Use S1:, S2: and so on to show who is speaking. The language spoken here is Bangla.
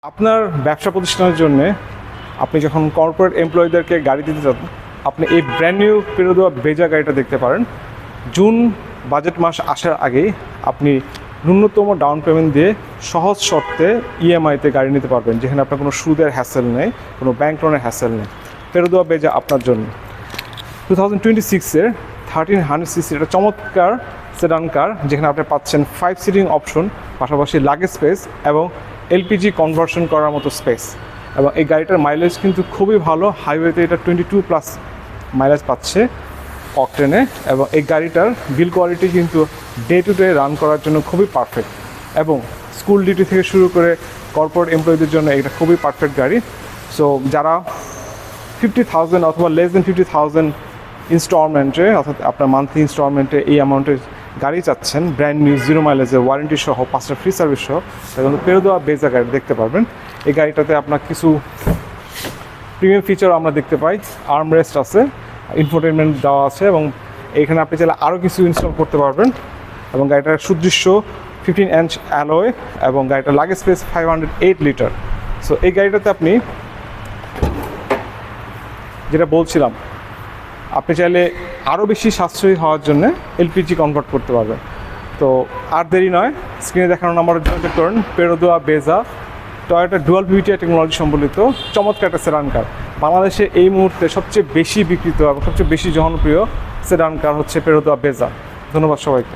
S1: আপনার ব্যবসা প্রতিষ্ঠানের জন্যে আপনি যখন কর্পোরেট এমপ্লয়ীদেরকে গাড়ি দিতে চান, আপনি এই ব্র্যান্ড নিউ পেরোদোয়া বেজা গাড়িটা দেখতে পারেন। জুন বাজেট মাস আসার আগেই আপনি ন্যূনতম ডাউন পেমেন্ট দিয়ে সহজ শর্তে ইএমআইতে গাড়ি নিতে পারবেন, যেখানে আপনার কোনো সুদের হ্যাসেল নেই, কোনো ব্যাংক লোনের হ্যাসেল নেই। পেরোদোয়া বেজা আপনার জন্য 2026-এর 1300cc একটা চমৎকার সেডান কার, যেখানে আপনি পাচ্ছেন 5 সিটিং অপশন, পাশাপাশি লাগেজ স্পেস এবং এলপিজি কনভার্সন করার মতো স্পেস। এবং এই গাড়িটার মাইলেজ কিন্তু খুবই ভালো, হাইওয়েতে এটা 22+ মাইলেজ পাচ্ছে অকটেনে। এবং এই গাড়িটার বিল কোয়ালিটি কিন্তু ডে টু ডে রান করার জন্য খুবই পারফেক্ট, এবং স্কুল ডিউটি থেকে শুরু করে কর্পোরেট এমপ্লয়ীদের জন্য এটা খুবই পারফেক্ট গাড়ি। সো যারা 50,000 অথবা লেস দেন 50,000 ইনস্টলমেন্টে, অর্থাৎ আপনার মান্থলি ইনস্টলমেন্টে এই অ্যামাউন্টের গাড়ি চাচ্ছেন, ব্র্যান্ড নিউ 0 মাইলেজের ওয়ারেন্টি সহ 5টা ফ্রি সার্ভিস সহ, তাহলে পেরোদোয়া বেজা গাড়ি দেখতে পারবেন। এই গাড়িটাতে আপনার কিছু প্রিমিয়াম ফিচার আমরা দেখতে পাই। আর্মরেস্ট আছে, ইনফোটেনমেন্ট দেওয়া আছে, এবং এখানে আপনি চাইলে আরও কিছু ইনস্টল করতে পারবেন। এবং গাড়িটার সুদৃশ্য 15-inch অ্যালয়, এবং গাড়িটার লাগেজ স্পেস 508 লিটার। সো এই গাড়িটাতে আপনি যেটা বলছিলাম, আপনি চাইলে আরও বেশি সাশ্রয়ী হওয়ার জন্য এলপিজি কনভার্ট করতে পারবেন। তো আর দেরি নয়, স্ক্রিনে দেখানো নাম্বারে যোগাযোগ করেন। পেরোদোয়া বেজা টয়োটা ডুয়াল ভিভিটি টেকনোলজি সম্বলিত চমৎকার একটা সেডান কার। বাংলাদেশে এই মুহূর্তে সবচেয়ে বেশি বিক্রিত এবং সবচেয়ে বেশি জনপ্রিয় সেডান কার হচ্ছে পেরোদোয়া বেজা। ধন্যবাদ সবাইকে।